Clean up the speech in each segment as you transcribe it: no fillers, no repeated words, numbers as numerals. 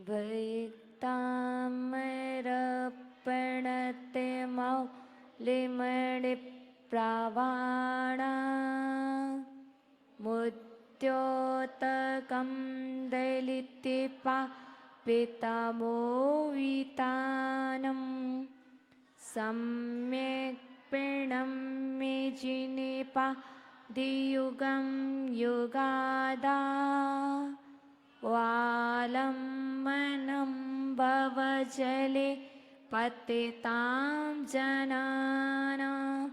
भक्तामरपणते मौलिमणिप्रवाणा मुद्योतकं दलितिपा पितामोवितानं सम्यक् पिणं मे जिनिपा दियुगं युगादा वालम्बनं भवजले पतितां जनानां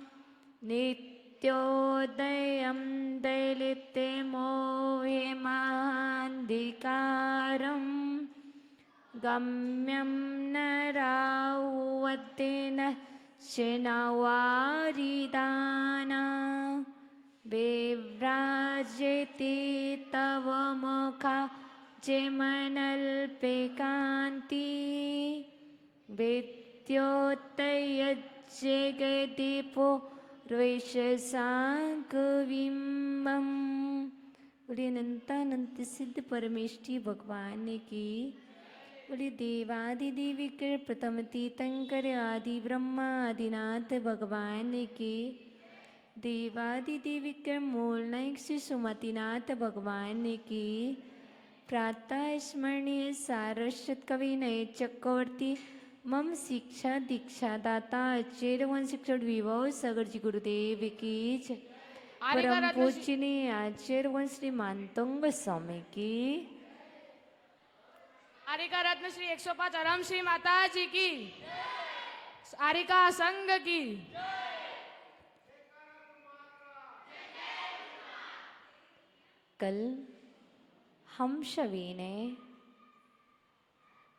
नित्योदयं दलितमोहिमान्धिकारं गम्यं नरावतिनः शिनवारिदाना विव्राजति तव मुखा जिमनल्पिकान्ति विद्योतयज्जगदीपो ऋषसाङ्कविम्बम्। बोलिए अनंतानंत सिद्ध परमेष्ठी भगवान की। बोलिए देवादिदेवी कर प्रथम तीर्थंकर आदि ब्रह्मा आदिनाथ भगवान की। देवादिदेवी कर मूल नायक श्री सुमतिनाथ भगवान की। प्रातः स्मरणीय सारस्वत कवि नये चक्रवर्ती मम शिक्षा दीक्षा दाता आचार्य शिक्षण विभव सगर जी गुरुदेव की। परम पूजनीय आचार्य श्री मानतंग स्वामी की। आरिका रत्न श्री 105 अरम श्री माता जी की। आरिका संघ की। कल हम सभी ने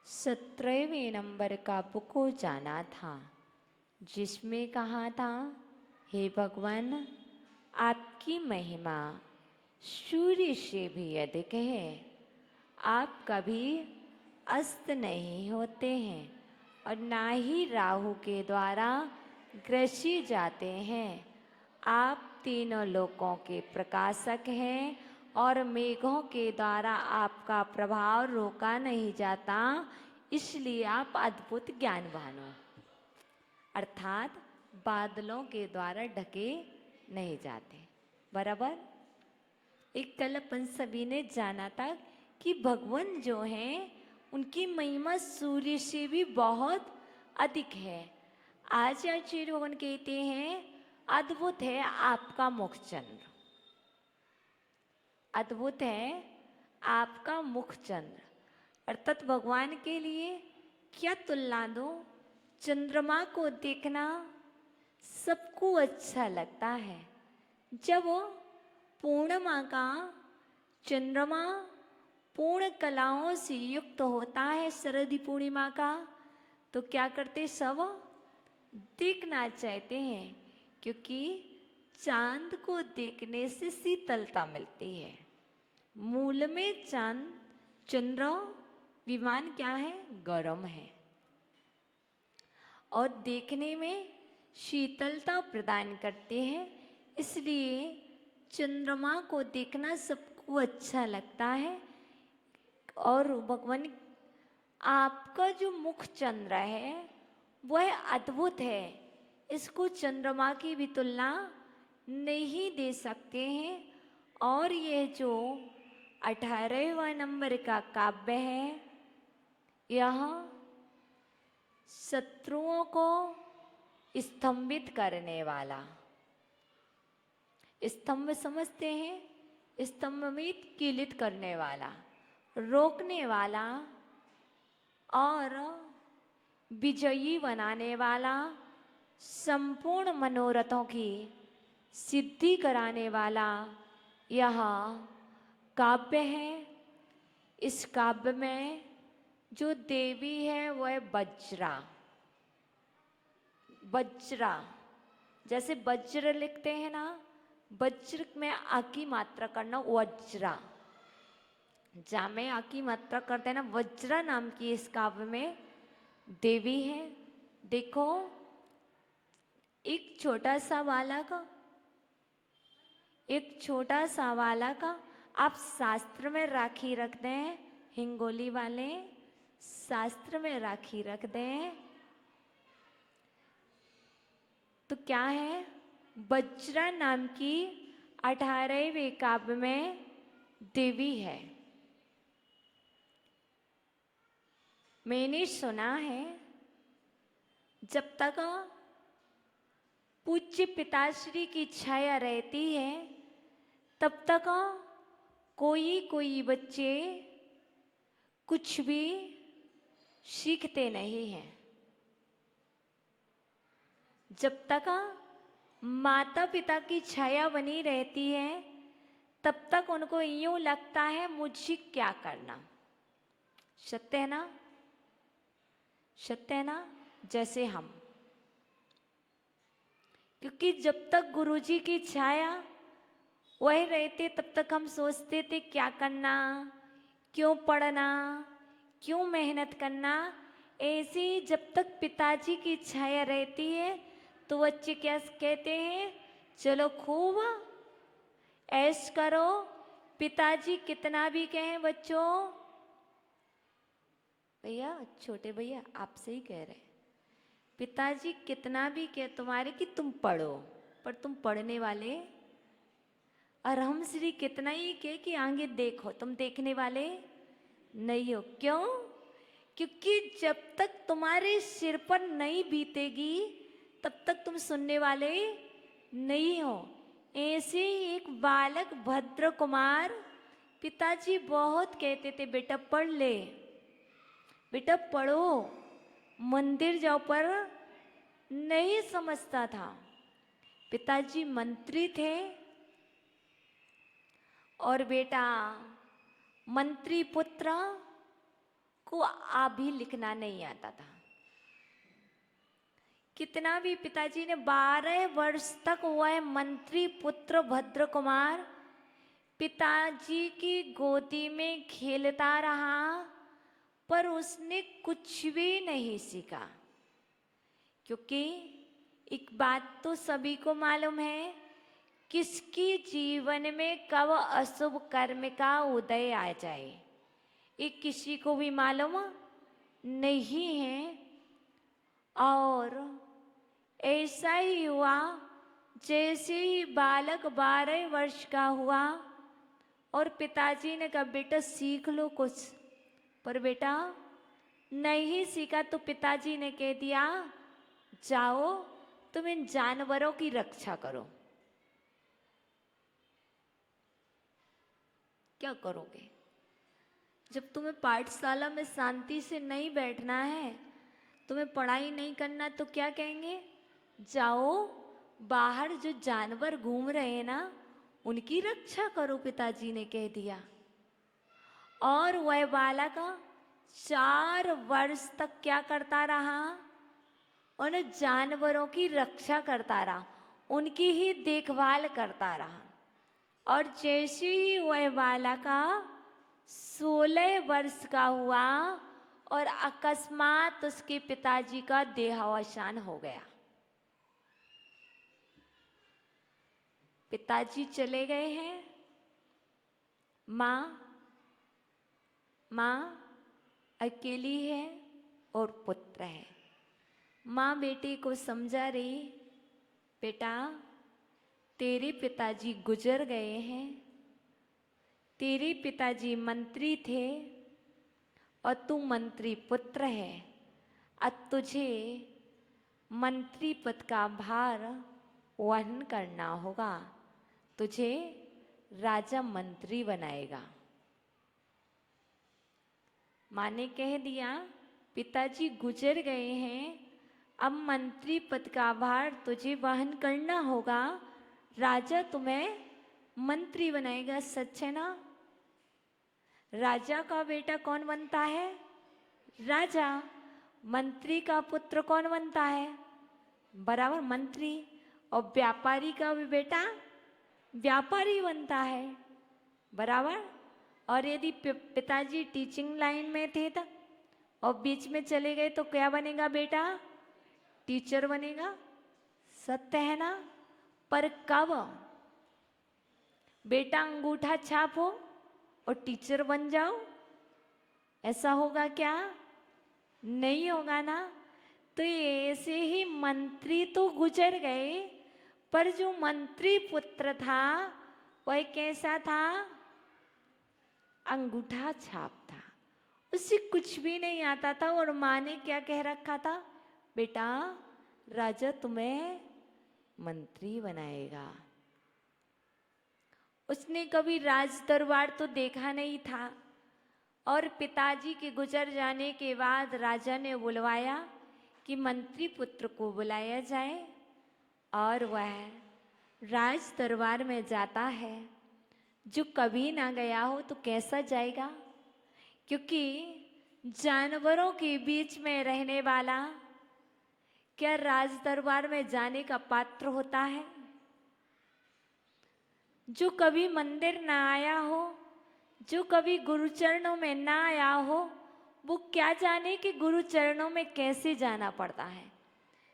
17वें नंबर का बुक को जाना था, जिसमें कहा था, हे भगवान आपकी महिमा सूर्य से भी अधिक है। आप कभी अस्त नहीं होते हैं और ना ही राहु के द्वारा ग्रसी जाते हैं। आप तीनों लोकों के प्रकाशक हैं और मेघों के द्वारा आपका प्रभाव रोका नहीं जाता, इसलिए आप अद्भुत ज्ञानवान हो। अर्थात बादलों के द्वारा ढके नहीं जाते। बराबर। एक कल अपन सभी ने जाना था कि भगवान जो हैं उनकी महिमा सूर्य से भी बहुत अधिक है। आज आचार्य भगवान कहते हैं अद्भुत है आपका मुख चंद्र। अद्भुत है आपका मुख चंद्र। अर्थात भगवान के लिए क्या तुलना दो। चंद्रमा को देखना सबको अच्छा लगता है। जब पूर्णिमा का चंद्रमा पूर्ण कलाओं से युक्त होता है, शरद पूर्णिमा का, तो क्या करते सब देखना चाहते हैं, क्योंकि चांद को देखने से शीतलता मिलती है। मूल में चांद चंद्र विमान क्या है, गर्म है और देखने में शीतलता प्रदान करते हैं। इसलिए चंद्रमा को देखना सबको अच्छा लगता है। और भगवान आपका जो मुख चंद्र है वह अद्भुत है, इसको चंद्रमा की भी तुलना नहीं दे सकते हैं। और यह जो 18वां नंबर का काव्य है, यह शत्रुओं को स्तंभित करने वाला, स्तंभ समझते हैं, स्तंभित कीलित करने वाला, रोकने वाला और विजयी बनाने वाला, संपूर्ण मनोरथों की सिद्धि कराने वाला यह काव्य है। इस काव्य में जो देवी है वह वज्रा, वज्रा जैसे वज्र लिखते हैं ना, वज्र में आ की मात्रा करना वज्रा, जहाँ में आ की मात्रा करते हैं ना, वज्रा नाम की इस काव्य में देवी है। देखो एक छोटा सा बालक, एक छोटा सा बालक, आप शास्त्र में राखी रखते हैं हिंगोली वाले, शास्त्र में राखी रख दें तो क्या है, वज्रा नाम की 18वें काव्य में देवी है। मैंने सुना है जब तक पूज्य पिताश्री की छाया रहती है तब तक कोई कोई बच्चे कुछ भी सीखते नहीं हैं। जब तक माता पिता की छाया बनी रहती है तब तक उनको यूं लगता है मुझे क्या करना। सत्य है ना, सत्य है ना। जैसे हम, क्योंकि जब तक गुरुजी की छाया वही रहते तब तक हम सोचते थे क्या करना, क्यों पढ़ना, क्यों मेहनत करना। ऐसे ही जब तक पिताजी की छाया रहती है तो बच्चे क्या कहते हैं, चलो खूब ऐश करो। पिताजी कितना भी कहें बच्चों, भैया छोटे भैया आपसे ही कह रहे, पिताजी कितना भी कहे तुम्हारे कि तुम पढ़ो, पर तुम पढ़ने वाले, और हम श्री कितना ही कहे कि आगे देखो, तुम देखने वाले नहीं हो। क्यों? क्योंकि जब तक तुम्हारे सिर पर नहीं बीतेगी तब तक तुम सुनने वाले नहीं हो। ऐसे ही एक बालक भद्र कुमार, पिताजी बहुत कहते थे बेटा पढ़ ले, बेटा पढ़ो, मंदिर जाओ, पर नहीं समझता था। पिताजी मंत्री थे और बेटा मंत्री पुत्र को भी लिखना नहीं आता था। कितना भी पिताजी ने 12 वर्ष तक वह मंत्री पुत्र भद्र कुमार पिताजी की गोदी में खेलता रहा, पर उसने कुछ भी नहीं सीखा। क्योंकि एक बात तो सभी को मालूम है, किसकी जीवन में कब अशुभ कर्म का उदय आ जाए ये किसी को भी मालूम नहीं है। और ऐसा ही हुआ, जैसे ही बालक 12 वर्ष का हुआ और पिताजी ने कहा बेटा सीख लो कुछ, पर बेटा नहीं सीखा तो पिताजी ने कह दिया जाओ तुम इन जानवरों की रक्षा करो। क्या करोगे जब तुम्हें पाठशाला में शांति से नहीं बैठना है, तुम्हें पढ़ाई नहीं करना, तो क्या कहेंगे, जाओ बाहर जो जानवर घूम रहे हैं ना उनकी रक्षा करो, पिताजी ने कह दिया। और वह बालक 4 वर्ष तक क्या करता रहा, उन जानवरों की रक्षा करता रहा, उनकी ही देखभाल करता रहा। और जैसे ही वह बालक 16 वर्ष का हुआ और अकस्मात उसके पिताजी का देहावसान हो गया। पिताजी चले गए हैं, माँ अकेली है और पुत्र है। माँ बेटे को समझा रही, बेटा तेरे पिताजी गुजर गए हैं, तेरे पिताजी मंत्री थे और तू मंत्री पुत्र है। अब तुझे मंत्री पद का भार वहन करना होगा, तुझे राजा मंत्री बनाएगा। माँ ने कह दिया पिताजी गुजर गए हैं, अब मंत्री पद का भार तुझे वहन करना होगा, राजा तुम्हें मंत्री बनाएगा। सच है ना? राजा का बेटा कौन बनता है? राजा। मंत्री का पुत्र कौन बनता है? बराबर मंत्री। और व्यापारी का भी बेटा व्यापारी बनता है, बराबर। और यदि पिताजी टीचिंग लाइन में थे तो और बीच में चले गए तो क्या बनेगा बेटा? टीचर बनेगा। सत्य है ना? पर कब बेटा अंगूठा छापो और टीचर बन जाओ, ऐसा होगा क्या? नहीं होगा ना। तो ये ऐसे ही मंत्री तो गुजर गए, पर जो मंत्री पुत्र था वह कैसा था? अंगूठा छाप था, उसे कुछ भी नहीं आता था। और माँ ने क्या कह रखा था? बेटा, राजा तुम्हें मंत्री बनाएगा। उसने कभी राज दरबार तो देखा नहीं था। और पिताजी के गुजर जाने के बाद राजा ने बुलवाया कि मंत्री पुत्र को बुलाया जाए, और वह राज दरबार में जाता है। जो कभी ना गया हो तो कैसा जाएगा? क्योंकि जानवरों के बीच में रहने वाला क्या राज दरबार में जाने का पात्र होता है? जो कभी मंदिर ना आया हो, जो कभी गुरु चरणों में ना आया हो, वो क्या जाने कि गुरु चरणों में कैसे जाना पड़ता है,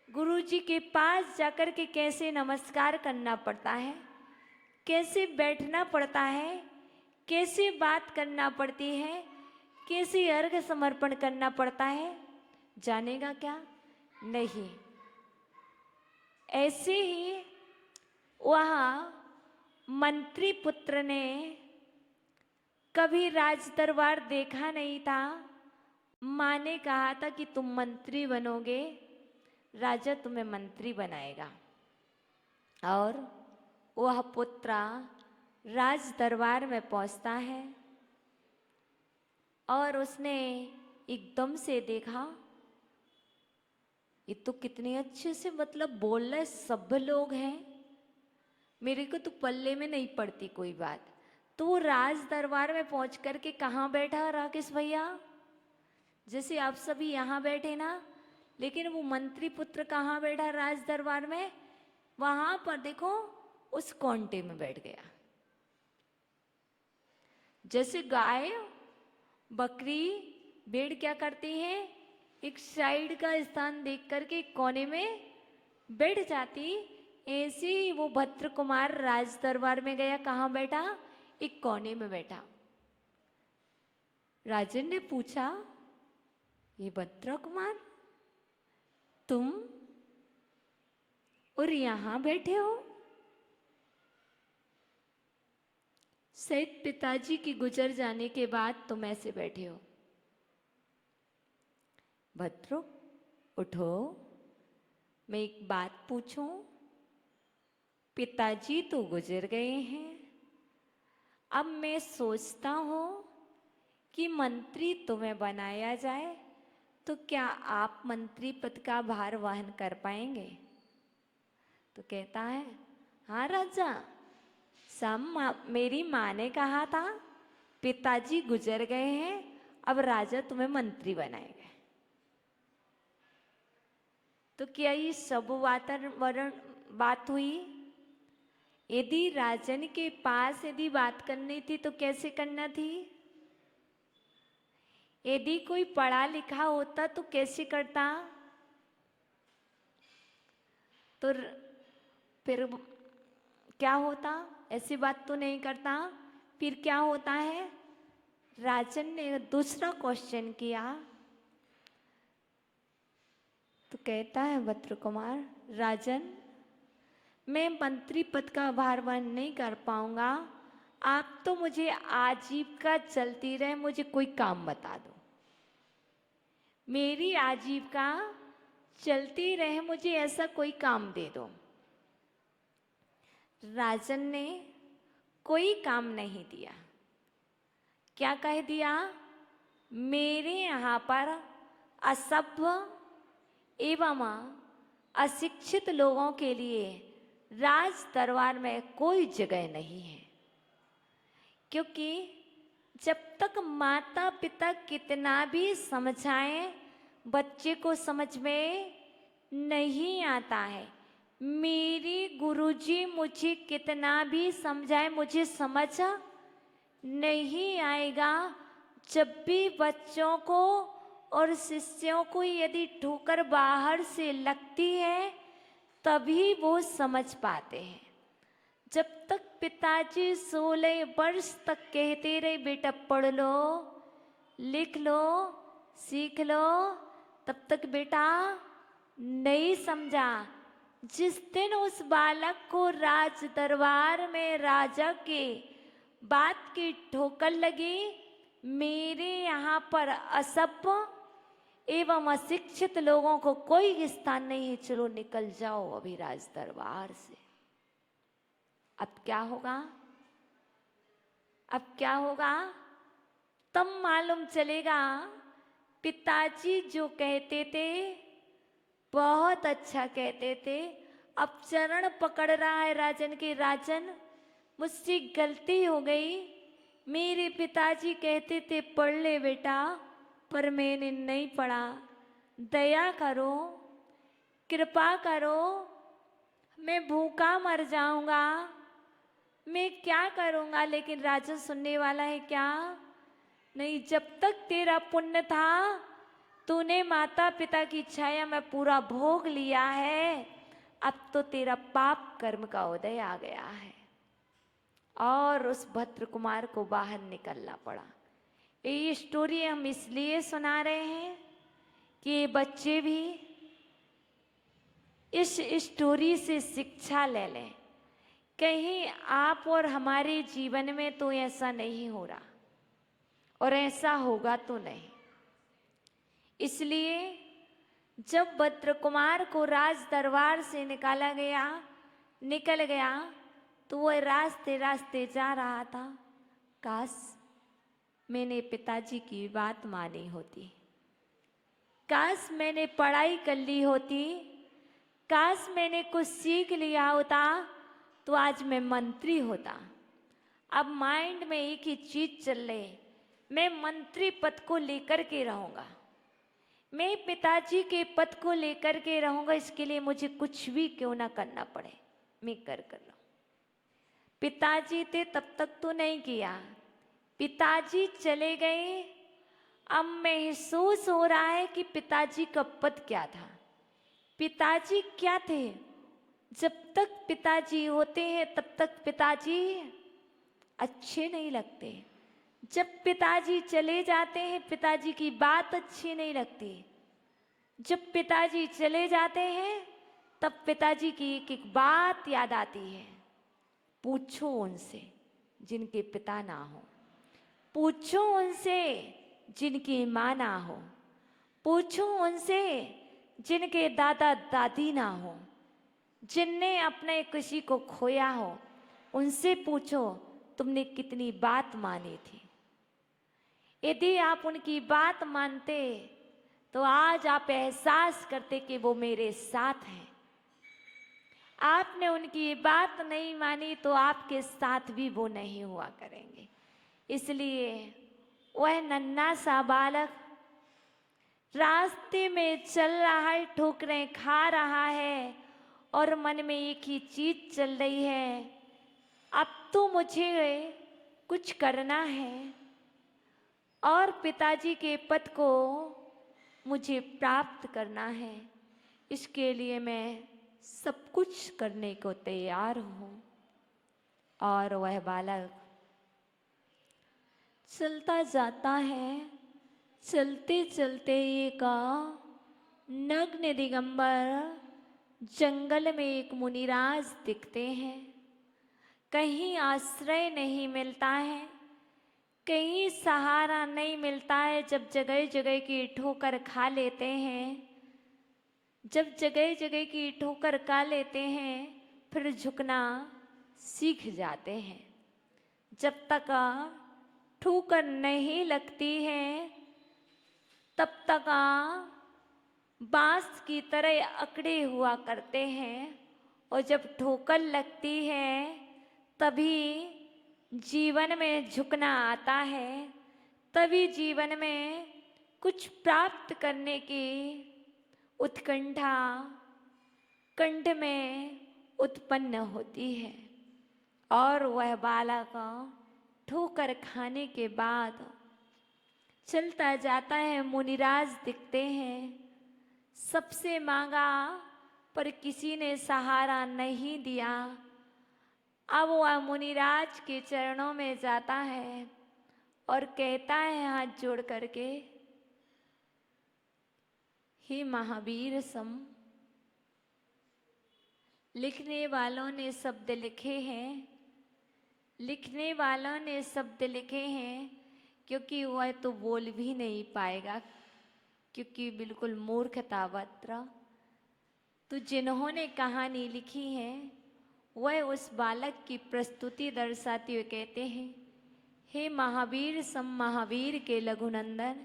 गुरु जी के पास जाकर के कैसे नमस्कार करना पड़ता है, कैसे बैठना पड़ता है, कैसे बात करना पड़ती है, कैसे अर्घ समर्पण करना पड़ता है? जानेगा क्या? नहीं। ऐसे ही वहाँ मंत्री पुत्र ने कभी राज दरबार देखा नहीं था। माँ ने कहा था कि तुम मंत्री बनोगे, राजा तुम्हें मंत्री बनाएगा। और वह पुत्र राज दरबार में पहुंचता है और उसने एकदम से देखा, ये तो कितने अच्छे से मतलब बोल रहे सब लोग हैं, मेरे को तो पल्ले में नहीं पड़ती कोई बात। तो वो राज दरबार में पहुंच करके कहाँ बैठा राकेश भैया? जैसे आप सभी यहाँ बैठे ना, लेकिन वो मंत्री पुत्र कहाँ बैठा राज दरबार में? वहां पर देखो, उस कांटे में बैठ गया। जैसे गाय, बकरी, भेड़ क्या करती है? एक साइड का स्थान देख करके कोने में बैठ जाती। ऐसे ही वो भद्र कुमार राज दरबार में गया। कहाँ बैठा? एक कोने में बैठा। राजन ने पूछा, ये भद्र कुमार तुम और यहां बैठे हो? शायद पिताजी की गुजर जाने के बाद तुम ऐसे बैठे हो। भद्रो, उठो, मैं एक बात पूछूं। पिताजी तो गुजर गए हैं, अब मैं सोचता हूं कि मंत्री तुम्हें बनाया जाए, तो क्या आप मंत्री पद का भार वहन कर पाएंगे? तो कहता है, हाँ राजा, मेरी माँ ने कहा था पिताजी गुजर गए हैं, अब राजा तुम्हें मंत्री बनाएगा। तो क्या ये सब वातावरण बात हुई? यदि राजन के पास यदि बात करनी थी तो कैसे करना थी? यदि कोई पढ़ा लिखा होता तो कैसे करता? तो फिर क्या होता? ऐसी बात तो नहीं करता। फिर क्या होता है? राजन ने दूसरा क्वेश्चन किया तो कहता है भद्र कुमार, राजन, मैं मंत्री पद का भार वहन नहीं कर पाऊंगा, आप तो मुझे आजीविका चलती रहे, मुझे कोई काम बता दो, मेरी आजीविका चलती रहे, मुझे ऐसा कोई काम दे दो। राजन ने कोई काम नहीं दिया। क्या कह दिया? मेरे यहाँ पर असभ्य एवं अशिक्षित लोगों के लिए राज दरबार में कोई जगह नहीं है, क्योंकि जब तक माता पिता कितना भी समझाएं, बच्चे को समझ में नहीं आता है। मेरी गुरुजी मुझे कितना भी समझाए, मुझे समझ नहीं आएगा। जब भी बच्चों को और शिष्यों को यदि ठोकर बाहर से लगती है, तभी वो समझ पाते हैं। जब तक पिताजी 16 वर्ष तक कहते रहे, बेटा पढ़ लो, लिख लो, सीख लो, तब तक बेटा नहीं समझा। जिस दिन उस बालक को राज दरबार में राजा के बात की ठोकर लगी, मेरे यहाँ पर असभ्य एवं अशिक्षित लोगों को कोई स्थान नहीं है, चलो निकल जाओ अभी राज दरबार से। अब क्या होगा? अब क्या होगा? तब मालूम चलेगा। पिताजी जो कहते थे बहुत अच्छा कहते थे। अब चरण पकड़ रहा है राजन के, राजन मुझसे गलती हो गई। मेरे पिताजी कहते थे पढ़ ले बेटा, पर मैंने नहीं पढ़ा। दया करो, कृपा करो, मैं भूखा मर जाऊंगा, मैं क्या करूंगा। लेकिन राजन सुनने वाला है क्या? नहीं, जब तक तेरा पुण्य था तूने माता पिता की छाया में पूरा भोग लिया है, अब तो तेरा पाप कर्म का उदय आ गया है। और उस भद्र कुमार को बाहर निकलना पड़ा। ये स्टोरी हम इसलिए सुना रहे हैं कि ये बच्चे भी इस स्टोरी से शिक्षा ले लें। कहीं आप और हमारे जीवन में तो ऐसा नहीं हो रहा, और ऐसा होगा तो नहीं। इसलिए जब भद्र कुमार को राज दरबार से निकल गया तो वह रास्ते रास्ते जा रहा था। काश मैंने पिताजी की बात मानी होती, काश मैंने पढ़ाई कर ली होती, काश मैंने कुछ सीख लिया होता तो आज मैं मंत्री होता। अब माइंड में एक ही चीज चल रही, मैं मंत्री पद को लेकर के रहूंगा, मैं पिताजी के पद को लेकर के रहूंगा। इसके लिए मुझे कुछ भी क्यों ना करना पड़े, मैं कर लूं। पिताजी थे तब तक तो नहीं किया, पिताजी चले गए। अब महसूस हो रहा है कि पिताजी का पद क्या था, पिताजी क्या थे। जब तक पिताजी होते हैं तब तक पिताजी अच्छे नहीं लगते। जब पिताजी चले जाते हैं पिताजी की बात अच्छी नहीं लगती। जब पिताजी चले जाते हैं तब पिताजी की एक एक बात याद आती है। पूछो उनसे जिनके पिता ना हो, पूछो उनसे जिनकी माँ ना हो, पूछो उनसे जिनके दादा दादी ना हो, जिनने अपने किसी को खोया हो। उनसे पूछो तुमने कितनी बात मानी थी। यदि आप उनकी बात मानते तो आज आप एहसास करते कि वो मेरे साथ हैं। आपने उनकी बात नहीं मानी तो आपके साथ भी वो नहीं हुआ करेंगे। इसलिए वह नन्हा सा बालक रास्ते में चल रहा है, ठोकरें खा रहा है और मन में एक ही चीज चल रही है, अब तो मुझे कुछ करना है और पिताजी के पद को मुझे प्राप्त करना है। इसके लिए मैं सब कुछ करने को तैयार हूँ। और वह बालक चलता जाता है। चलते चलते एक नग्न दिगंबर जंगल में एक मुनिराज दिखते हैं। कहीं आश्रय नहीं मिलता है, कहीं सहारा नहीं मिलता है। जब जगह जगह की ठोकर खा लेते हैं, जब जगह जगह की ठोकर खा लेते हैं, फिर झुकना सीख जाते हैं। जब तक ठोकर नहीं लगती है तब तक बांस की तरह अकड़े हुआ करते हैं, और जब ठोकर लगती है तभी जीवन में झुकना आता है, तभी जीवन में कुछ प्राप्त करने की उत्कंठा कंठ में उत्पन्न होती है। और वह बालक ठोकर खाने के बाद चलता जाता है। मुनिराज दिखते हैं, सबसे मांगा पर किसी ने सहारा नहीं दिया। अब वह मुनिराज के चरणों में जाता है और कहता है हाथ जोड़ करके, हे महावीर सम। लिखने वालों ने शब्द लिखे हैं, लिखने वालों ने शब्द लिखे हैं, क्योंकि वह तो बोल भी नहीं पाएगा, क्योंकि बिल्कुल मूर्खतावत्र। तो जिन्होंने कहानी लिखी है वह उस बालक की प्रस्तुति दर्शाते हुए कहते हैं, हे महावीर सम महावीर के लघुनंदन,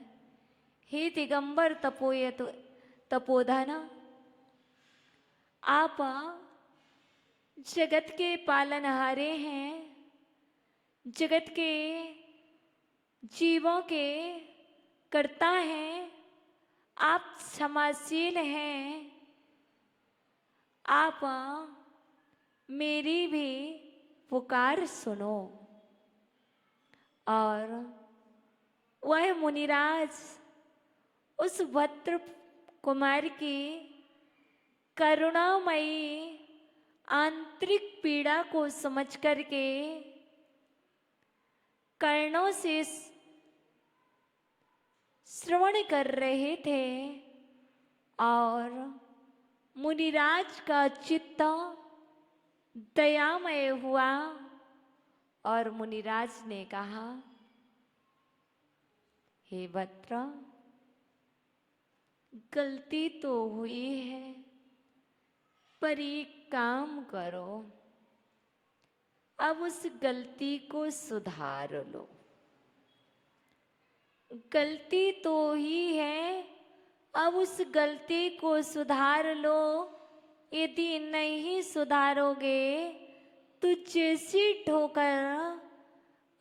हे दिगंबर तपोधन, आप जगत के पालनहारे हैं, जगत के जीवों के कर्ता हैं, आप क्षमाशील हैं, आप मेरी भी पुकार सुनो। और वह मुनिराज उस भद्र कुमार की करुणामयी आंतरिक पीड़ा को समझ करके कर्णों से श्रवण कर रहे थे और मुनिराज का चित्त दयामय हुआ और मुनिराज ने कहा, हे भद्र, गलती तो हुई है, पर एक काम करो, अब उस गलती को सुधार लो। गलती तो ही है, अब उस गलती को सुधार लो। यदि नहीं सुधारोगे तो जैसी ठोकर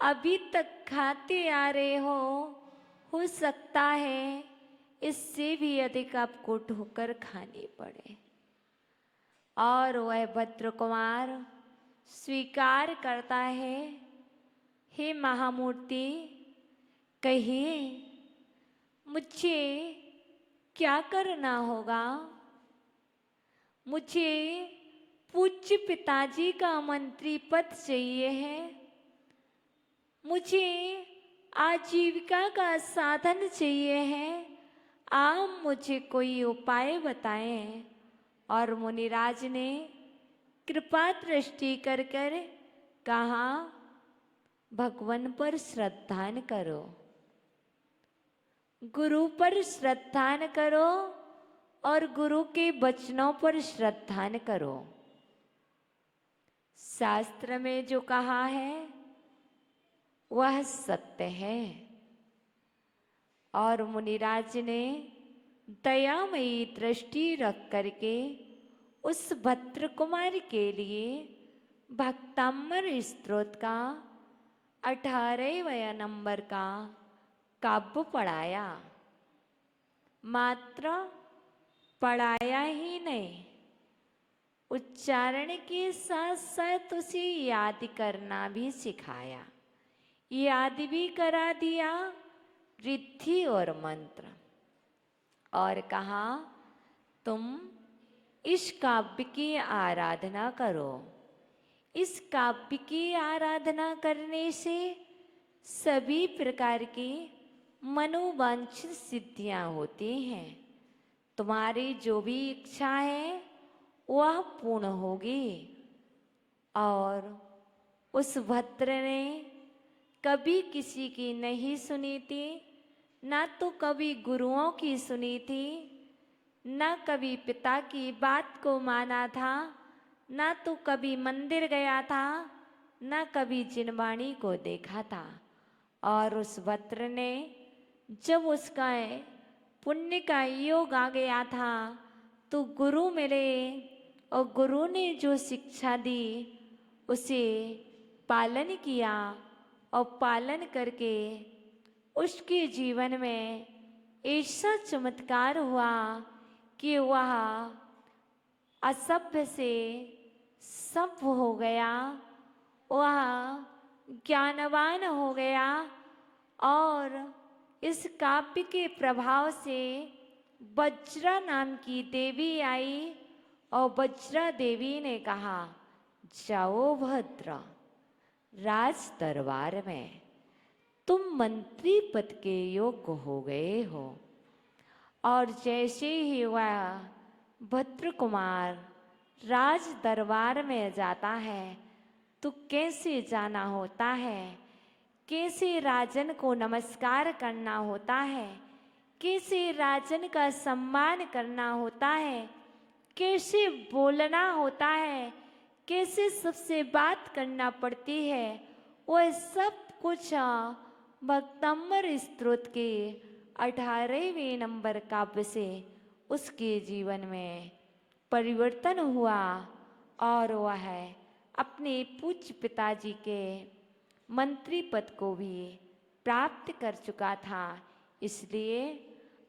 अभी तक खाते आ रहे हो सकता है इससे भी अधिक आपको ठोकर खानी पड़े। और वह भद्र कुमार स्वीकार करता है, हे महामूर्ति, कहिए मुझे क्या करना होगा? मुझे पूज्य पिताजी का मंत्री पद चाहिए है, मुझे आजीविका का साधन चाहिए है, आप मुझे कोई उपाय बताएं। और मुनिराज ने कृपा दृष्टि कर कर कहा, भगवान पर श्रद्धान करो, गुरु पर श्रद्धान करो और गुरु के वचनों पर श्रद्धान करो। शास्त्र में जो कहा है वह सत्य है। और मुनिराज ने दयामयी दृष्टि रख करके उस भद्र कुमार के लिए भक्तामर स्तोत्र का 18वें नंबर का काव्य पढ़ाया। मात्र पढ़ाया ही नहीं, उच्चारण के साथ साथ उसे याद करना भी सिखाया, याद भी करा दिया रिद्धि और मंत्र। और कहा, तुम इस काव्य की आराधना करो। इस काव्य की आराधना करने से सभी प्रकार की मनोवांछित सिद्धियां होती हैं। तुम्हारी जो भी इच्छा है वह पूर्ण होगी। और उस भद्र ने कभी किसी की नहीं सुनी थी, ना तो कभी गुरुओं की सुनी थी, ना कभी पिता की बात को माना था, ना तो कभी मंदिर गया था, ना कभी जिनवाणी को देखा था। और उस भद्र ने जब उसका पुण्य का योग आ गया था तो गुरु मिले और गुरु ने जो शिक्षा दी उसे पालन किया और पालन करके उसके जीवन में ऐसा चमत्कार हुआ कि वह असभ्य से सभ्य हो गया, वह ज्ञानवान हो गया। और इस काव्य के प्रभाव से वज्रा नाम की देवी आई और वज्रा देवी ने कहा, जाओ भद्र, राज दरबार में तुम मंत्री पद के योग्य हो गए हो। और जैसे ही वह भद्र कुमार राज दरबार में जाता है तो कैसे जाना होता है, कैसे राजन को नमस्कार करना होता है, कैसे राजन का सम्मान करना होता है, कैसे बोलना होता है, कैसे सबसे बात करना पड़ती है, वह सब कुछ भक्तम्बर स्तोत्र के 18वें नंबर काव्य से उसके जीवन में परिवर्तन हुआ और वह अपने पूज्य पिताजी के मंत्री पद को भी प्राप्त कर चुका था। इसलिए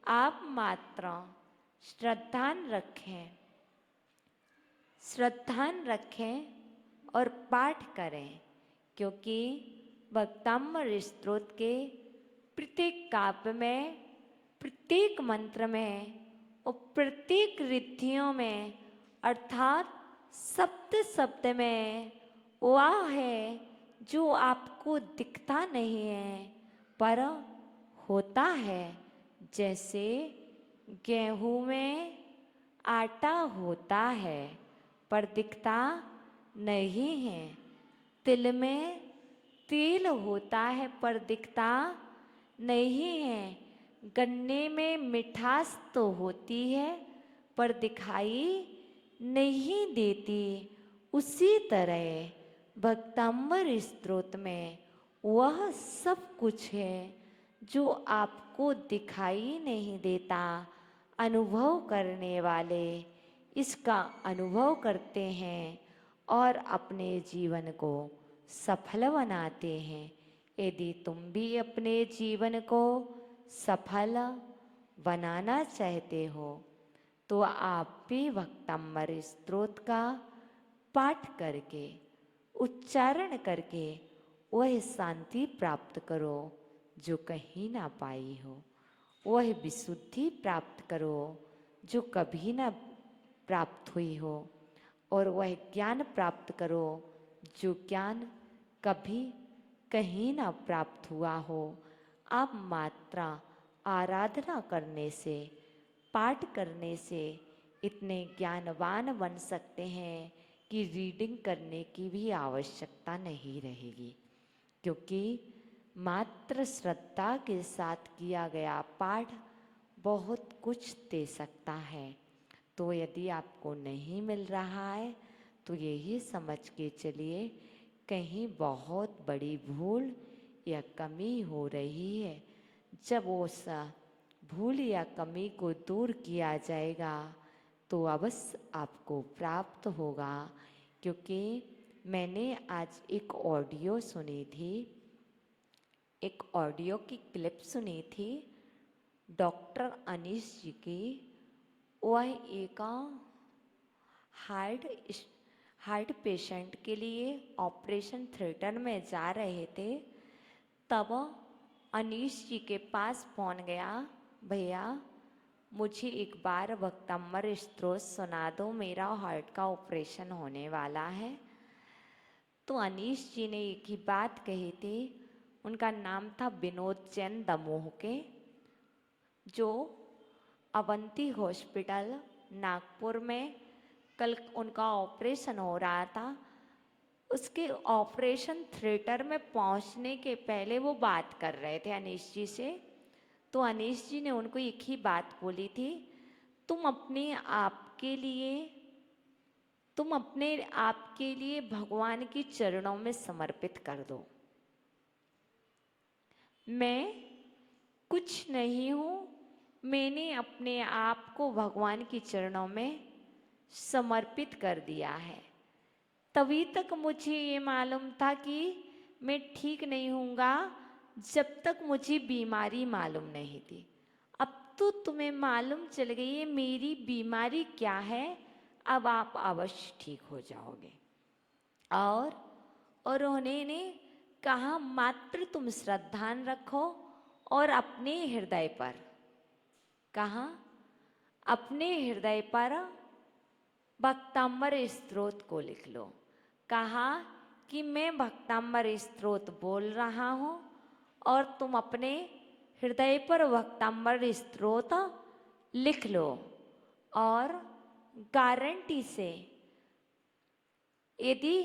आप मात्र श्रद्धान रखें और पाठ करें, क्योंकि भक्तम्बर स्तोत्र के प्रत्येक काव्य में, प्रत्येक मंत्र में और प्रत्येक रिद्धियों में अर्थात शब्द शब्द में वह है जो आपको दिखता नहीं है पर होता है। जैसे गेहूं में आटा होता है पर दिखता नहीं है, तिल में तेल होता है पर दिखता नहीं है, गन्ने में मिठास तो होती है पर दिखाई नहीं देती। उसी तरह भक्तम्बर स्तोत्र में वह सब कुछ है जो आपको दिखाई नहीं देता। अनुभव करने वाले इसका अनुभव करते हैं और अपने जीवन को सफल बनाते हैं। यदि तुम भी अपने जीवन को सफल बनाना चाहते हो तो आप भी भक्तम्बर स्तोत्र का पाठ करके, उच्चारण करके वह शांति प्राप्त करो जो कहीं ना पाई हो, वह विशुद्धि प्राप्त करो जो कभी ना प्राप्त हुई हो, और वह ज्ञान प्राप्त करो जो ज्ञान कभी कहीं ना प्राप्त हुआ हो। आप मात्रा आराधना करने से, पाठ करने से इतने ज्ञानवान बन सकते हैं कि रीडिंग करने की भी आवश्यकता नहीं रहेगी, क्योंकि मात्र श्रद्धा के साथ किया गया पाठ बहुत कुछ दे सकता है। तो यदि आपको नहीं मिल रहा है तो यही समझ के चलिए कहीं बहुत बड़ी भूल या कमी हो रही है। जब उस भूल या कमी को दूर किया जाएगा तो अवश्य आपको प्राप्त होगा। क्योंकि मैंने आज एक ऑडियो सुनी थी, एक ऑडियो की क्लिप सुनी थी डॉक्टर अनीश जी की। वह एक हार्ट पेशेंट के लिए ऑपरेशन थिएटर में जा रहे थे। तब अनीश जी के पास फोन गया, भैया मुझे एक बार भक्तम्बर स्तोत्र सुना दो, मेरा हार्ट का ऑपरेशन होने वाला है। तो अनीश जी ने एक ही बात कही थी। उनका नाम था विनोद जैन दमोह के, जो अवंती हॉस्पिटल नागपुर में कल उनका ऑपरेशन हो रहा था। उसके ऑपरेशन थिएटर में पहुंचने के पहले वो बात कर रहे थे अनीश जी से। तो अनीश जी ने उनको एक ही बात बोली थी, तुम अपने आप के लिए भगवान के चरणों में समर्पित कर दो। मैं कुछ नहीं हूँ, मैंने अपने आप को भगवान के चरणों में समर्पित कर दिया है। तभी तक मुझे ये मालूम था कि मैं ठीक नहीं होऊंगा जब तक मुझे बीमारी मालूम नहीं थी। अब तो तुम्हें मालूम चल गई है मेरी बीमारी क्या है, अब आप अवश्य ठीक हो जाओगे। और उन्होंने कहा मात्र तुम श्रद्धान रखो और अपने हृदय पर, कहा अपने हृदय पर भक्तम्बर स्तोत्र को लिख लो। कहा कि मैं भक्तम्बर स्तोत्र बोल रहा हूँ और तुम अपने हृदय पर भक्तम्बर स्तोत्र लिख लो और गारंटी से यदि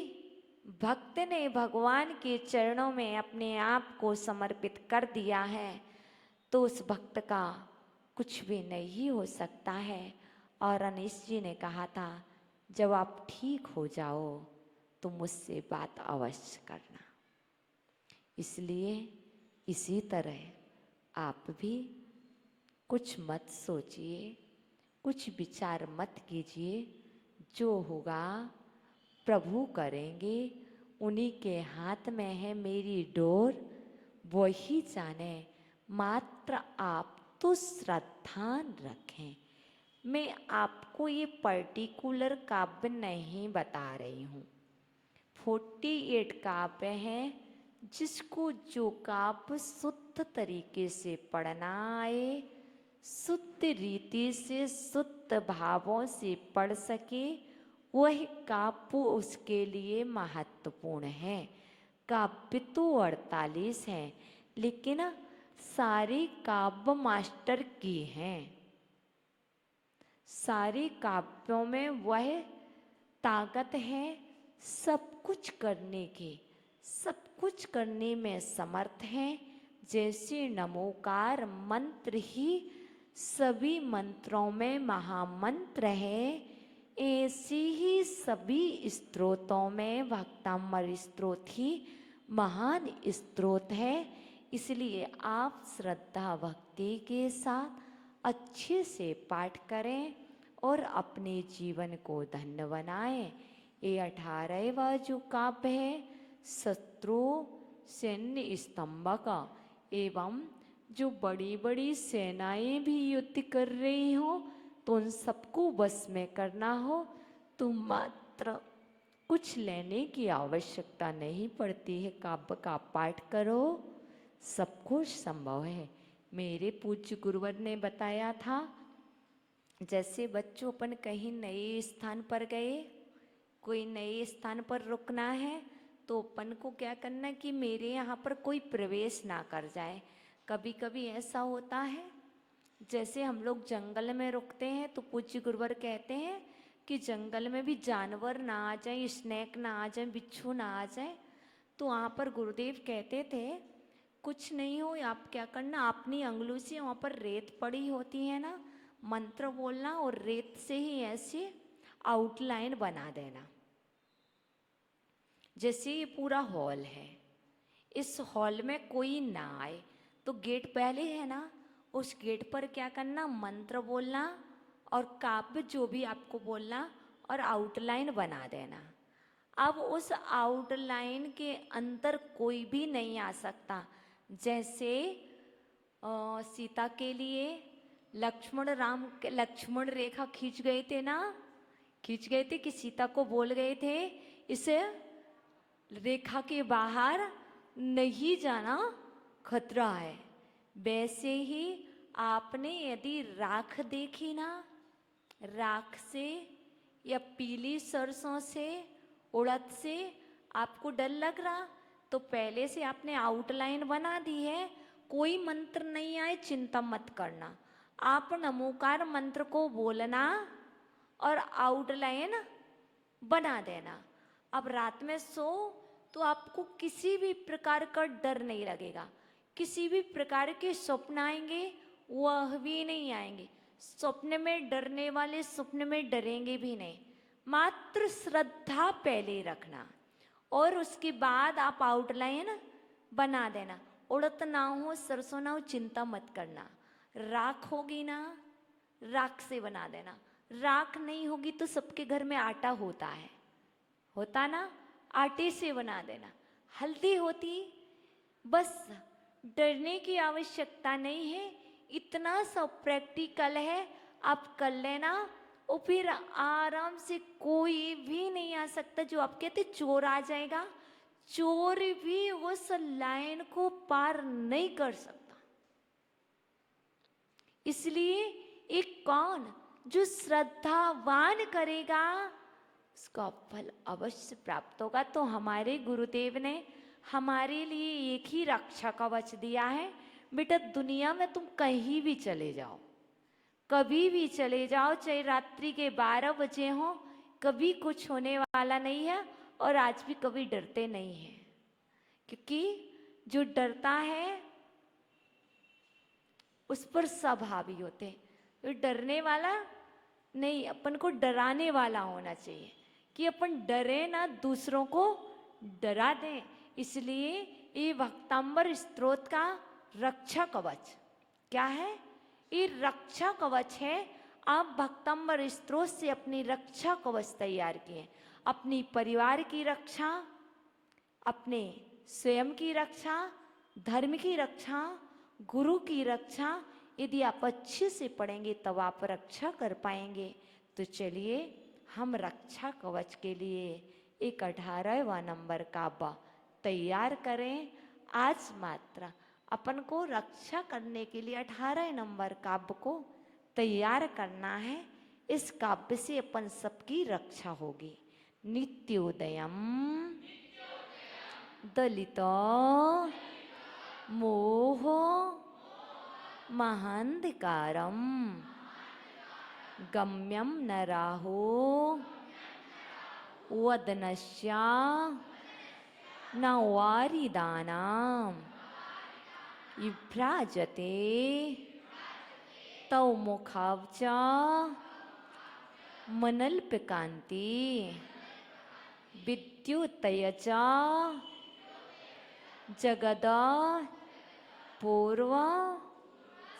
भक्त ने भगवान के चरणों में अपने आप को समर्पित कर दिया है तो उस भक्त का कुछ भी नहीं हो सकता है। और अनीश जी ने कहा था जब आप ठीक हो जाओ तो मुझसे बात अवश्य करना। इसलिए इसी तरह आप भी कुछ मत सोचिए, कुछ विचार मत कीजिए, जो होगा प्रभु करेंगे, उन्हीं के हाथ में है मेरी डोर, वही जाने, मात्र आप तो श्रद्धा रखें। मैं आपको ये पर्टिकुलर काव्य नहीं बता रही हूँ, 48 काव्य हैं जिसको जो काव्य शुद्ध तरीके से पढ़ना आए, शुद्ध रीति से शुद्ध भावों से पढ़ सके, वह काव्य उसके लिए महत्वपूर्ण है। काव्य तो 48 हैं लेकिन सारी काव्य मास्टर की हैं। सारे काव्यों में वह ताकत है सब कुछ करने की, सब कुछ करने में समर्थ हैं। जैसे नमोकार मंत्र ही सभी मंत्रों में महामंत्र है, ऐसे ही सभी स्तोत्रों में भक्तामृत स्तोत्र ही महान स्तोत्र है। इसलिए आप श्रद्धा भक्ति के साथ अच्छे से पाठ करें और अपने जीवन को धन्य बनाएं। ये 18वां जो काव्य है शत्रु सैन्य स्तंभक, एवं जो बड़ी बड़ी सेनाएं भी युद्ध कर रही हो तो उन सबको बस में करना हो तो मात्र कुछ लेने की आवश्यकता नहीं पड़ती है। काव्य का पाठ करो, सब कुछ संभव है। मेरे पूज्य गुरुवर ने बताया था जैसे बच्चों अपन कहीं नए स्थान पर गए, कोई नए स्थान पर रुकना है तो अपन को क्या करना कि मेरे यहाँ पर कोई प्रवेश ना कर जाए। कभी कभी ऐसा होता है जैसे हम लोग जंगल में रुकते हैं तो पूज्य गुरुवर कहते हैं कि जंगल में भी जानवर ना आ जाए, स्नेक ना आ जाए, बिच्छू ना आ जाए। तो वहाँ पर गुरुदेव कहते थे कुछ नहीं हो, आप क्या करना, अपनी अंगुली से वहाँ पर रेत पड़ी होती है ना, मंत्र बोलना और रेत से ही ऐसे आउटलाइन बना देना। जैसे ये पूरा हॉल है, इस हॉल में कोई ना आए तो गेट पहले है ना, उस गेट पर क्या करना, मंत्र बोलना और काव्य जो भी आपको बोलना और आउटलाइन बना देना। अब उस आउटलाइन के अंदर कोई भी नहीं आ सकता। जैसे सीता के लिए लक्ष्मण रेखा खींच गए थे ना, खींच गए थे कि सीता को बोल गए थे इसे रेखा के बाहर नहीं जाना, खतरा है। वैसे ही आपने यदि राख देखी ना, राख से या पीली सरसों से, उड़द से आपको डर लग रहा तो पहले से आपने आउटलाइन बना दी है। कोई मंत्र नहीं आए चिंता मत करना, आप नमोकार मंत्र को बोलना और आउटलाइन बना देना। अब रात में सो तो आपको किसी भी प्रकार का डर नहीं लगेगा, किसी भी प्रकार के स्वप्न आएंगे वह भी नहीं आएंगे। स्वप्न में डरने वाले स्वप्न में डरेंगे भी नहीं। मात्र श्रद्धा पहले रखना और उसके बाद आप आउटलाइन बना देना। उड़द ना हो, सरसों ना हो, चिंता मत करना। राख होगी ना, राख से बना देना। राख नहीं होगी तो सबके घर में आटा होता है, होता ना, आटे से बना देना। हल्दी होती, बस डरने की आवश्यकता नहीं है, इतना सब प्रैक्टिकल है, आप कर लेना और फिर आराम से कोई भी नहीं आ सकता। जो आप कहते चोर आ जाएगा, चोर भी उस लाइन को पार नहीं कर सकता। इसलिए एक कौन जो श्रद्धावान करेगा उसका फल अवश्य प्राप्त होगा। तो हमारे गुरुदेव ने हमारे लिए एक ही रक्षा कवच दिया है, बेटा दुनिया में तुम कहीं भी चले जाओ, कभी भी चले जाओ, चाहे रात्रि के 12 बजे हो, कभी कुछ होने वाला नहीं है। और आज भी कभी डरते नहीं हैं, क्योंकि जो डरता है उस पर सब हावी होते हैं। तो डरने वाला नहीं, अपन को डराने वाला होना चाहिए कि अपन डरे ना, दूसरों को डरा दें। इसलिए ये भक्तांबर स्तोत्र का रक्षा कवच क्या है? ये रक्षा कवच है। आप भक्तांबर स्तोत्र से अपनी रक्षा कवच तैयार किए, अपनी परिवार की रक्षा, अपने स्वयं की रक्षा, धर्म की रक्षा, गुरु की रक्षा। यदि आप अच्छे से पढ़ेंगे तब आप रक्षा कर पाएंगे। तो चलिए हम रक्षा कवच के लिए एक 18वां नंबर काबा तैयार करें। आज मात्र अपन को रक्षा करने के लिए 18 नंबर काव्य को तैयार करना है। इस काव्य से अपन सबकी रक्षा होगी। नित्योदयम दलितो मोह महांधकारम गम्यम न राहो वदनस्या न वारिदानाम विभ्राजते तौ मुखावचा मनल्पकांति विद्युतयचा जगदा पूर्व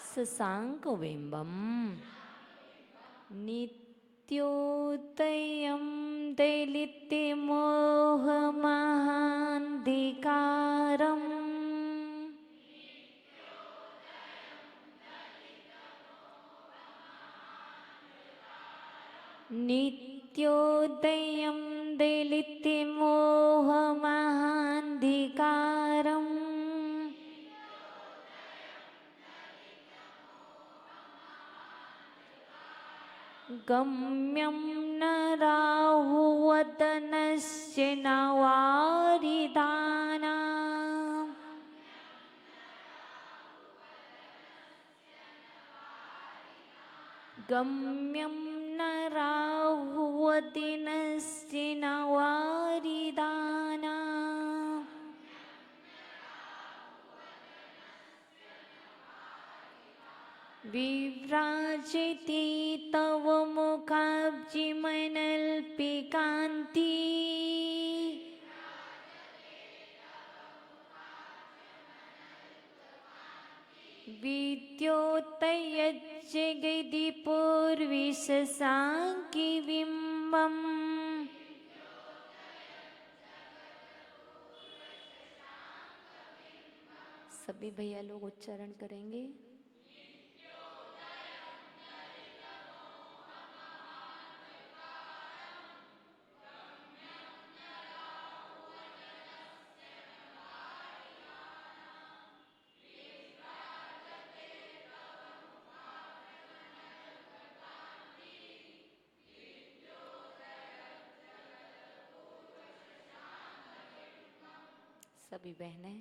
ससांक बिंबम नित्योदयं दैलित्यमोहमहान्धिकारम् नित्योदयं दैलित्यमोहमहान्धिकारम् गम्यं न राहुवदनस्य न वारिदानाम् गम्यं न राहुवदनस्य न वारिदानाम् विव्राजति तव मुखाब्जिमनल्पिकान्ति विद्योतयज्जगति पूर्विशशाङ्कि बिम्बम् सभी भैया लोग उच्चारण करेंगे। सभी बहनें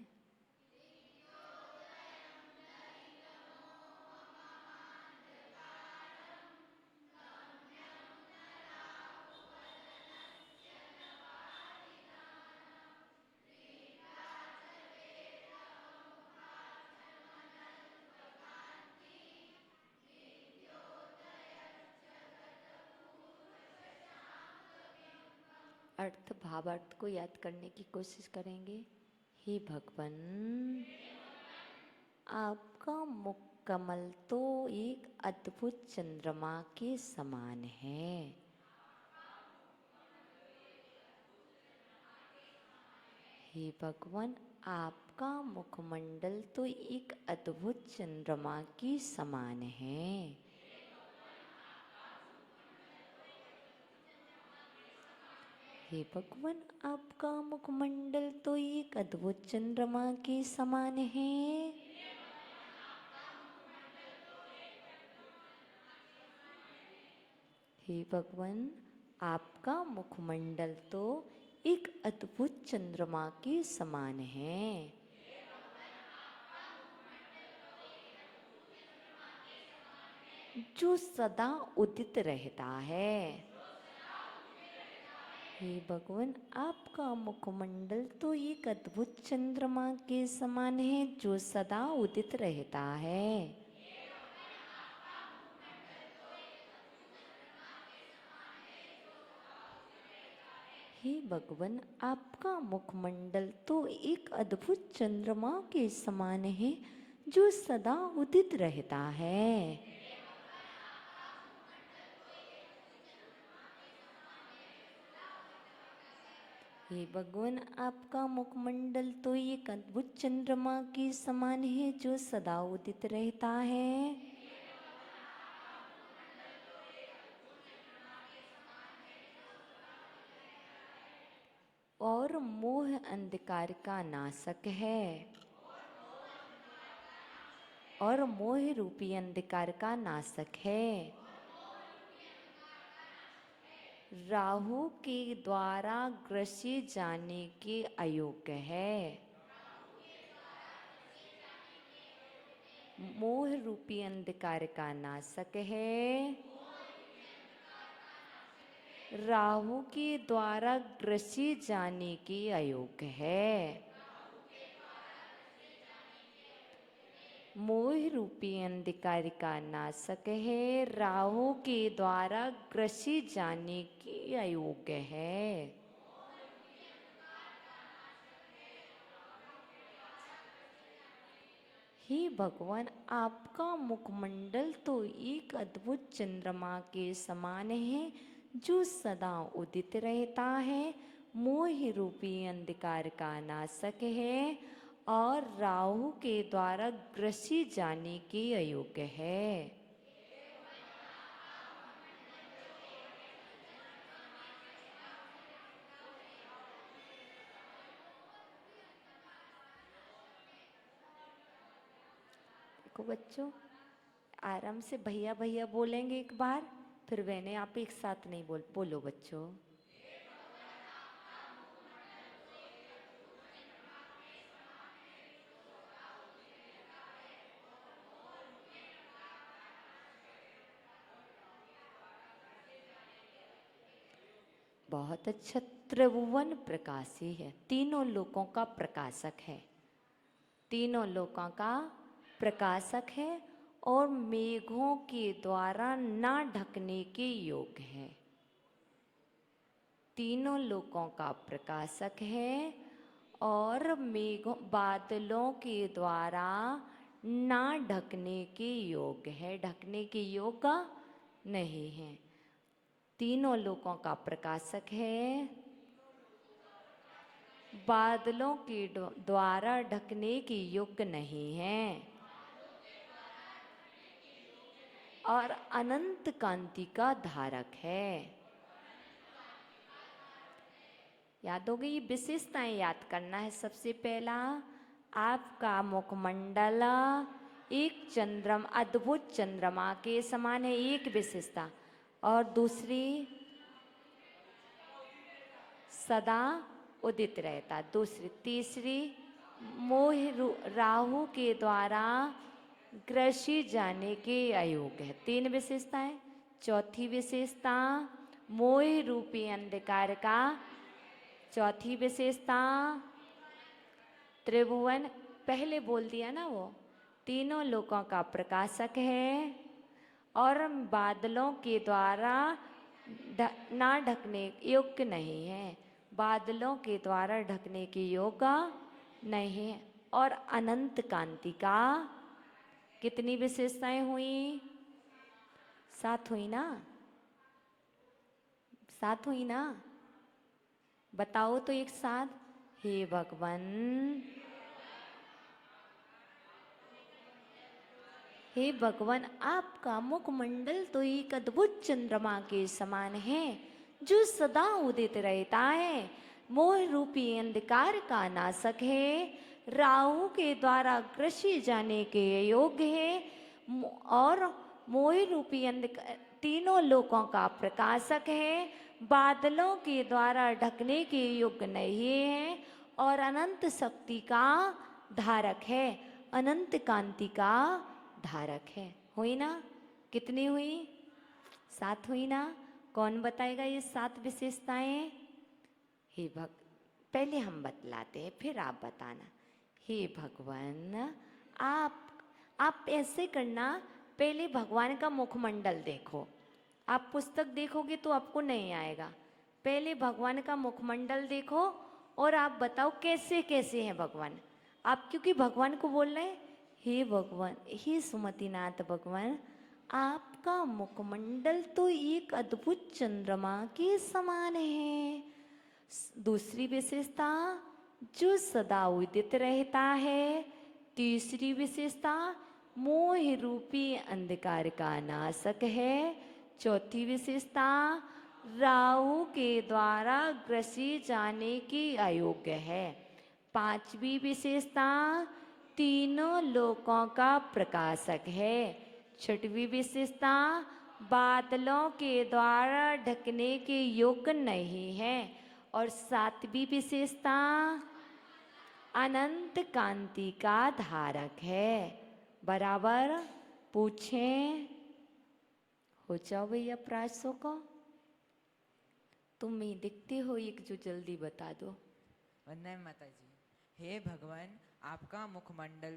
अर्थ भावार्थ को याद करने की कोशिश करेंगे। हे भगवान, आपका मुख कमल तो एक अद्भुत चंद्रमा के समान है। हे भगवान, आपका मुखमंडल तो एक अद्भुत चंद्रमा के समान है। हे भगवान, आपका मुखमंडल तो एक अद्भुत चंद्रमा के समान है। हे भगवान, आपका मुखमंडल तो एक अद्भुत चंद्रमा के समान है। जो सदा उदित रहता है। हे भगवान, आपका मुखमंडल तो एक अद्भुत चंद्रमा के समान है जो सदा उदित रहता है। हे भगवान, आपका मुखमंडल तो एक अद्भुत चंद्रमा के समान है जो सदा उदित रहता है। हे भगवान, आपका मुखमंडल तो एक अद्भुत चंद्रमा के समान है जो सदा उदित रहता है। और मोह अंधकार का नाशक है। और मोह रूपी अंधकार का नाशक है। राहु के द्वारा ग्रसे जाने के अयोग्य है। मोह रूपी अंधकार का नाशक है। राहु के द्वारा ग्रसे जाने के अयोग्य है। मोह रूपी अंधकार का नाशक है। राहु के द्वारा ग्रसे जाने के अयोग्य है। हे भगवान, आपका मुखमंडल तो एक अद्भुत चंद्रमा के समान है जो सदा उदित रहता है। मोह रूपी अंधकार का नाशक है और राहु के द्वारा ग्रसे जाने के अयोग्य है। देखो बच्चों, आराम से भैया भैया बोलेंगे एक बार, फिर बहने आप एक साथ नहीं बोलो बच्चों। बहुत अच्छा। त्रिभुवन प्रकाशी है, तीनों लोकों का प्रकाशक है। तीनों लोकों का प्रकाशक है और मेघों के द्वारा ना ढकने के योग्य है। तीनों लोकों का प्रकाशक है और मेघों बादलों के द्वारा ना ढकने के योग्य है। ढकने के योग्य नहीं है। तीनों लोकों का प्रकाशक है, बादलों के द्वारा ढकने के योग्य नहीं है और अनंत कांति का धारक है। याद हो गई? ये विशेषताएं याद करना है। सबसे पहला, आपका मुखमंडल एक अद्भुत चंद्रमा के समान है, एक विशेषता। और दूसरी, सदा उदित रहता। दूसरी, तीसरी, मोह राहु के द्वारा ग्रसी जाने के अयोग्य है। तीन विशेषताएं। चौथी विशेषता, मोह रूपी अंधकार का। चौथी विशेषता, त्रिभुवन, पहले बोल दिया ना वो, तीनों लोकों का प्रकाशक है और बादलों के द्वारा ना ढकने योग्य नहीं है। बादलों के द्वारा ढकने के योग्य नहीं है और अनंत कांति का। कितनी विशेषताएं हुई? 7 हुई ना? 7 हुई ना? बताओ तो एक साथ। हे भगवान, हे भगवान, आपका मुखमंडल तो एक अद्भुत चंद्रमा के समान है जो सदा उदित रहता है। मोह रूपी अंधकार का नाशक है, राहु के द्वारा ग्रसे जाने के योग्य है और मोह रूपी अंधकार तीनों लोकों का प्रकाशक है, बादलों के द्वारा ढकने के योग्य नहीं है और अनंत शक्ति का धारक है, अनंत कांति का धारक है। हुई ना? कितनी हुई? 7 हुई ना? कौन बताएगा ये 7 विशेषताएं? हे पहले हम बतलाते हैं, फिर आप बताना। हे भगवान, आप ऐसे करना, पहले भगवान का मुखमंडल देखो। आप पुस्तक देखोगे तो आपको नहीं आएगा। पहले भगवान का मुखमंडल देखो और आप बताओ कैसे कैसे हैं भगवान। आप क्योंकि भगवान को बोल रहे हैं, हे भगवान, हे सुमतिनाथ भगवान, आपका मुखमंडल तो एक अद्भुत चंद्रमा के समान है। दूसरी विशेषता, जो सदा उदित रहता है। तीसरी विशेषता, मोह रूपी अंधकार का नाशक है। चौथी विशेषता, राहु के द्वारा ग्रसी जाने की अयोग्य है। पांचवी विशेषता, तीनों लोकों का प्रकाशक है। छठवीं विशेषता, बादलों के द्वारा ढकने के योग्य नहीं है। और सातवीं विशेषता, अनंत कांति का धारक है। बराबर? पूछें? हो जाओ भैया प्रासों को। तुम ही दिखते हो एक जो जल्दी बता दो। वंदना माता जी। हे भगवान, आपका मुखमंडल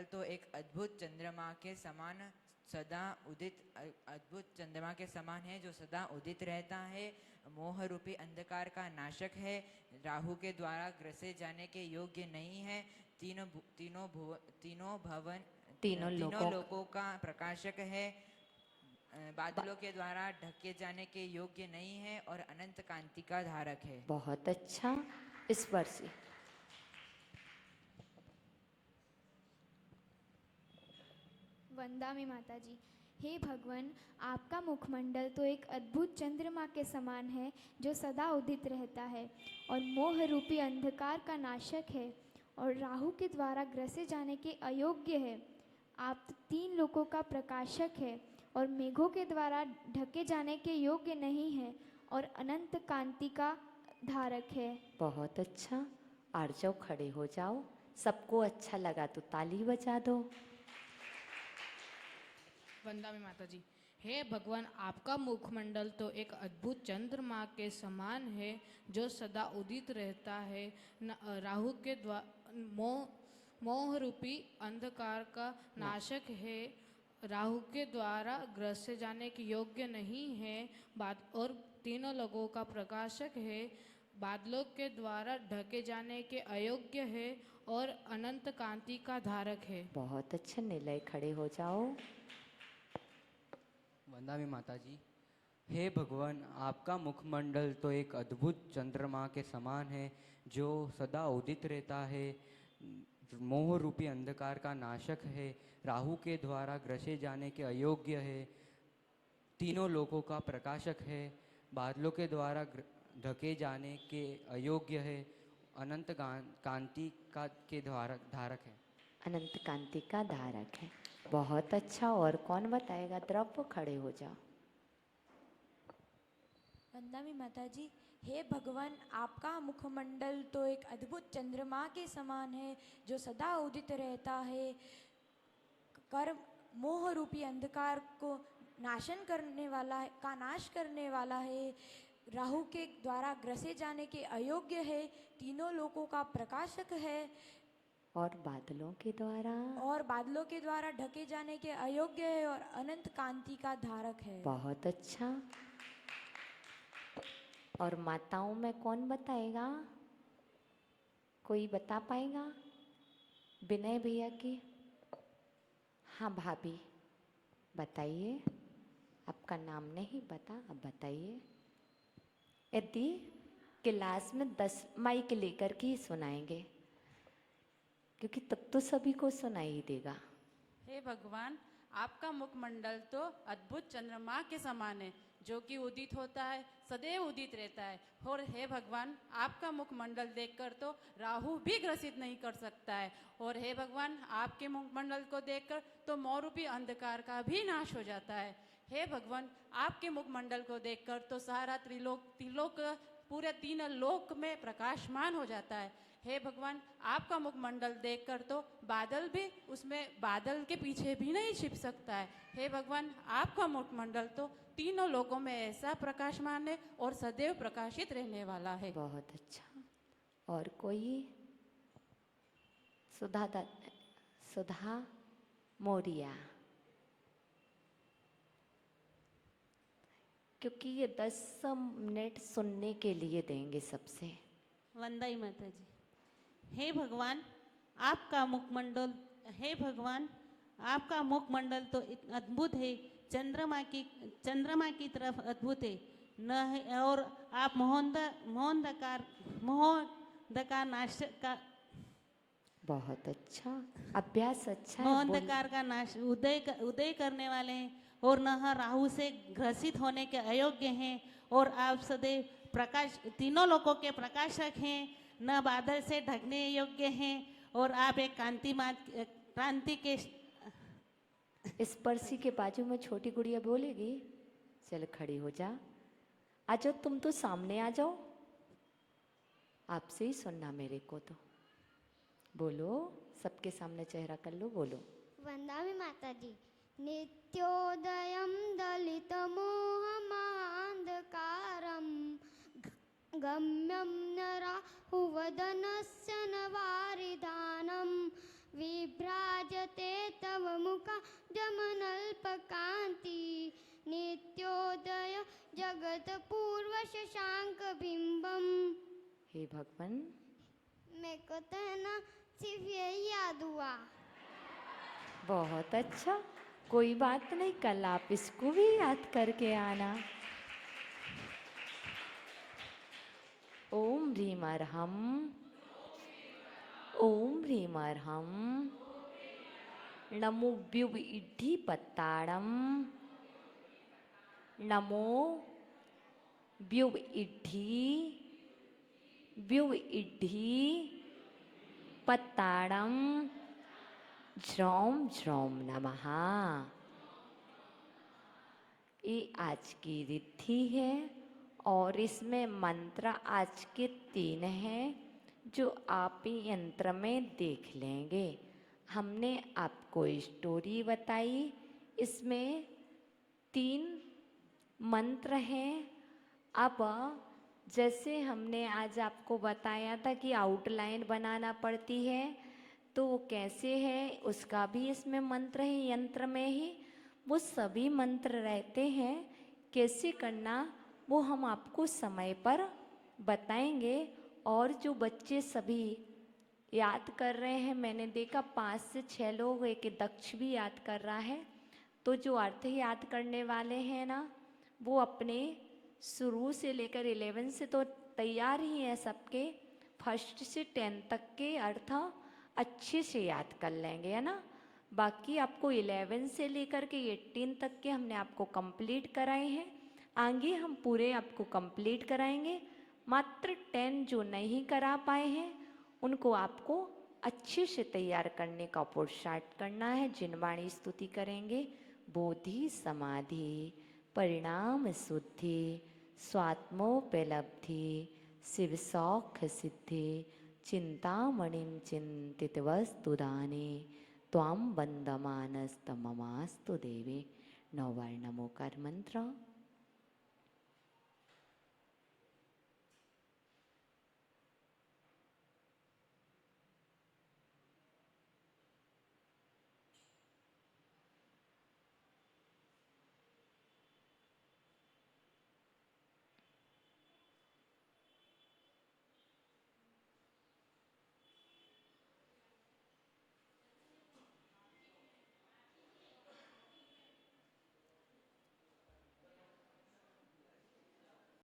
तो एक अद्भुत चंद्रमा के समान अद्भुत चंद्रमा के समान है, जो सदा उदित रहता है। मोह रूपी अंधकार का नाशक है। राहु के द्वारा ग्रसे जाने के योग्य नहीं है। तीनों लोकों का प्रकाशक है। बादलों के द्वारा ढके जाने के योग्य नहीं है और अनंत कांति का धारक है। बहुत अच्छा। इस पर से वंदामी माता जी। हे भगवान, आपका मुखमंडल तो एक अद्भुत चंद्रमा के समान है, जो सदा उदित रहता है और मोह रूपी अंधकार का नाशक है और राहु के द्वारा ग्रसे जाने के अयोग्य है। आप तीन लोकों का प्रकाशक है और मेघों के द्वारा ढके जाने के योग्य नहीं है और अनंत कांति का धारक है। बहुत अच्छा। आ जाओ, खड़े हो जाओ। सबको अच्छा लगा तो ताली बजा दो। वंदा में माता जी। हे भगवान, आपका मुखमंडल तो एक अद्भुत चंद्रमा के समान है, जो सदा उदित रहता है। राहु के मोह रूपी अंधकार का नाशक है। राहु के द्वारा ग्रस्त जाने के योग्य नहीं है। और तीनों लोगों का प्रकाशक है। बादलों के द्वारा ढके जाने के अयोग्य है और अनंत कांति का धारक है। बहुत अच्छा। निलय, खड़े हो जाओ। वंदामी माता जी। हे भगवान, आपका मुखमंडल तो एक अद्भुत चंद्रमा के समान है, जो सदा उदित रहता है। मोह रूपी अंधकार का नाशक है। राहु के द्वारा ग्रसे जाने के अयोग्य है। तीनों लोकों का प्रकाशक है। बादलों के द्वारा ढके जाने के अयोग्य है। अनंत कांति का के धारक है। अनंत कांति का धारक है। बहुत अच्छा। और कौन बताएगा? द्रव्य, खड़े हो जाओ। वंदामी माता जी। हे भगवान, आपका मुखमंडल तो एक अद्भुत चंद्रमा के समान है, जो सदा उदित रहता है। कर्म मोह रूपी अंधकार को नाश करने वाला है। राहु के द्वारा ग्रसे जाने के अयोग्य है। तीनों लोकों का प्रकाशक है और बादलों के द्वारा ढके जाने के अयोग्य है और अनंत कांति का धारक है। बहुत अच्छा। और माताओं में कौन बताएगा? कोई बता पाएगा? विनय भैया की। हाँ भाभी, बताइए। आपका नाम नहीं बता, अब बताइए। यदि क्लास में 10 माइक लेकर के ही सुनाएंगे, क्योंकि तब तो सभी को सुनाई देगा। हे भगवान, आपका मुखमंडल तो अद्भुत चंद्रमा के समान है, जो कि उदित होता है, सदैव उदित रहता है। और हे भगवान, आपका मुखमंडल देखकर तो राहु भी ग्रसित नहीं कर सकता है। और हे भगवान, आपके मुखमंडल को देखकर तो मोहरूपी अंधकार का भी नाश हो जाता है। हे भगवान, आपके मुखमंडल को देखकर तो सारा त्रिलोक पूरे 3 लोक में प्रकाशमान हो जाता है। हे भगवान आपका मुखमंडल देखकर तो बादल भी उसमें बादल के पीछे भी नहीं छिप सकता है। हे भगवान आपका मुखमंडल तो तीनों लोकों में ऐसा प्रकाशमान है और सदैव प्रकाशित रहने वाला है। बहुत अच्छा। और कोई? सुधा मोरिया। क्योंकि ये 10 मिनट सुनने के लिए देंगे सबसे। वंदाई माता जी। हे भगवान आपका मुखमंडल, हे भगवान आपका मुखमंडल तो अद्भुत है, चंद्रमा की तरफ अद्भुत है न है, और आप मोहंधकार नाशक का बहुत अच्छा अभ्यास, अच्छा है। मोहंधकार का नाश उदय करने वाले हैं और न राहु से ग्रसित होने के अयोग्य हैं, और आप सदैव प्रकाश तीनों लोकों के प्रकाशक हैं, न बादल से ढकने योग्य हैं, और आप एक क्रांति के स्पर्शी के बाजू में छोटी गुड़िया बोलेगी। चल खड़ी हो जा, आ जाओ, तुम तो सामने आ जाओ, आपसे ही सुनना मेरे को तो। बोलो, सबके सामने चेहरा कर लो, बोलो। वंदामि माता जी। नित्योदयं दलितमोहमान्धकारं गम्यं न राहुवदनस्य न वारिधानं विभ्राजते तव मुखाब्जमनल्पकान्ति नित्योदय जगत्पूर्वशशाङ्कबिम्बम्। हे भगवान मेरे को तो है ना सिर्फ यही याद हुआ। बहुत अच्छा, कोई बात नहीं, कल आप इसको भी याद करके आना। ओम ह्रीम अर्हम, ओम ह्रीम अर्हम, नमो व्युव इड्ढी पत्ताड़म, नमो व्युव इड्ढी पत्ताड़म ज्रौम ज्रौम नमः। ये आज की रिद्धि है और इसमें मंत्र आज के 3 हैं जो आप ही यंत्र में देख लेंगे। हमने आपको स्टोरी बताई, इसमें 3 मंत्र हैं। अब जैसे हमने आज आपको बताया था कि आउटलाइन बनाना पड़ती है, तो वो कैसे है उसका भी इसमें मंत्र है, यंत्र में ही वो सभी मंत्र रहते हैं। कैसे करना वो हम आपको समय पर बताएंगे। और जो बच्चे सभी याद कर रहे हैं, मैंने देखा 5 से 6 लोग, एक दक्ष भी याद कर रहा है। तो जो अर्थ याद करने वाले हैं ना, वो अपने शुरू से लेकर 11 से तो तैयार ही हैं सबके, 1 से 10 तक के अर्थ अच्छे से याद कर लेंगे, है ना। बाकी आपको 11 से लेकर के 18 तक के हमने आपको कंप्लीट कराए हैं, आगे हम पूरे आपको कंप्लीट कराएंगे। मात्र 10 जो नहीं करा पाए हैं उनको आपको अच्छे से तैयार करने का पुरुषार्थ करना है। जिनवाणी स्तुति करेंगे। बोधि समाधि परिणाम शुद्धि स्वात्मोपलब्धि शिव सौख सिद्धि चिंतामणिं चिंतित वस्तुदाने त्वां वंदमानस्तममास्तु देवे। 9 बार नमोकार मंत्र।